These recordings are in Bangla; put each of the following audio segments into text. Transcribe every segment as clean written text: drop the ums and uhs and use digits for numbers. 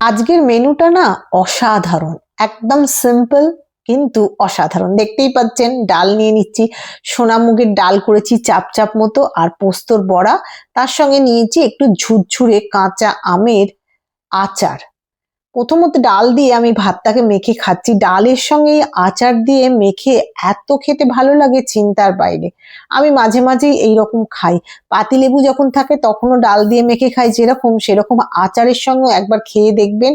আজকের মেনুটা না অসাধারণ, একদম সিম্পল কিন্তু অসাধারণ। দেখতেই পাচ্ছেন ডাল নিয়ে নিচ্ছি, সোনামুগের ডাল করেছি চাপ চাপ মতো, আর পোস্তর বড়া, তার সঙ্গে নিয়েছি একটু ঝুরঝুরে কাঁচা আমের আচার। প্রথমত ডাল দিয়ে আমি ভাতটাকে মেখে খাচ্ছি, ডালের সঙ্গে এই আচার দিয়ে মেখে এত খেতে ভালো লাগে চিন্তার বাইরে। আমি মাঝে মাঝেই এইরকম খাই, পাতিলেবু যখন থাকে তখনও ডাল দিয়ে মেখে খাই যেরকম, সেরকম আচারের সঙ্গে একবার খেয়ে দেখবেন।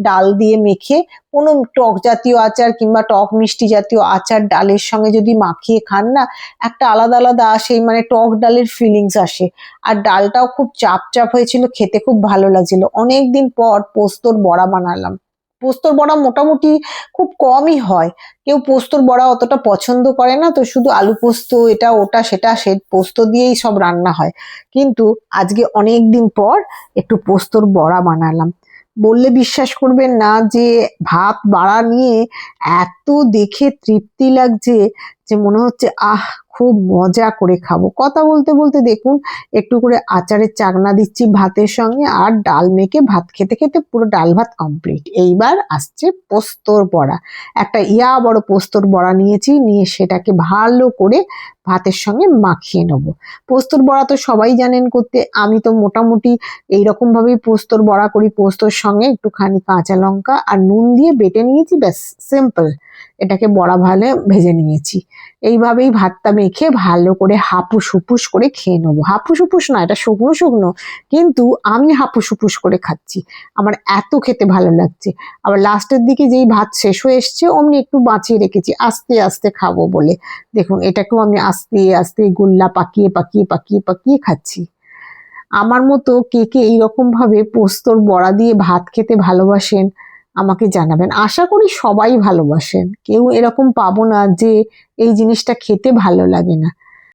ডাল দিয়ে মেখে কোনো টক জাতীয় আচার কিংবা টক মিষ্টি জাতীয় আচার ডালের সঙ্গে যদি মাখিয়ে খান না, একটা আলাদা আলাদা সেই মানে টক ডালের ফিলিংস আসে। আর ডালটাও খুব চাপ চাপ হয়েছিল, খেতে খুব ভালো লাগছিল। অনেকদিন পর পোস্তর বড়া বানালাম। পোস্তর বড়া মোটামুটি খুব কমই হয়, কেউ পোস্তর বড়া অতটা পছন্দ করে না, তো শুধু আলু পোস্ত এটা ওটা সেটা সে পোস্ত দিয়েই সব রান্না হয়। কিন্তু আজকে অনেক দিন পর একটু পোস্তর বড়া বানালাম। বললে বিশ্বাস করবেন না যে ভাত বাড়া নিয়ে এত দেখে তৃপ্তি লাগছে যে মনে হচ্ছে খুব মজা করে খাবো। কথা বলতে বলতে দেখুন একটু করে আচারের চাকনা দিচ্ছি ভাতের সঙ্গে, আর ডাল মেখে ভাত খেতে খেতে পুরো ডাল ভাত কমপ্লিট। এইবার আসছে পোস্তর বড়া। একটা বড় পোস্তর বড়া নিয়েছি, নিয়ে সেটাকে ভালো করে ভাতের সঙ্গে মাখিয়ে নেবো। পোস্তর বড়া তো সবাই জানেন করতে, আমি তো মোটামুটি এইরকম ভাবেই পোস্তর বড়া করি। পোস্তর সঙ্গে একটুখানি কাঁচা লঙ্কা আর নুন দিয়ে বেটে নিয়েছি, ব্যাস সিম্পল। এটাকে বড়া ভালো ভেজে নিয়েছি। এইভাবেই ভাতটা মেখে ভালো করে হাপুস হুপুস করে খেয়ে নেবো। হাপুস হুপুস না, এটা শুকনো শুকনো, কিন্তু আমি হাপুস হুপুস করে খাচ্ছি, আমার এত খেতে ভালো লাগছে। আবার লাস্টের দিকে যেই ভাত শেষ হয়ে এসছে অমনি একটু বাঁচিয়ে রেখেছি আস্তে আস্তে খাবো বলে। দেখুন এটাকেও আমি আস্তে আস্তে গোল্লা পাকিয়ে পাকিয়ে পাকিয়ে পাকিয়ে খাচ্ছি। আমার মতো কে কে এইরকম ভাবে পোস্তর বড়া দিয়ে ভাত খেতে ভালোবাসেন আমাকে জানাবেন। আশা করি সবাই ভালোবাসেন, কেউ এরকম পাবো না যে এই জিনিসটা খেতে ভালো লাগে না।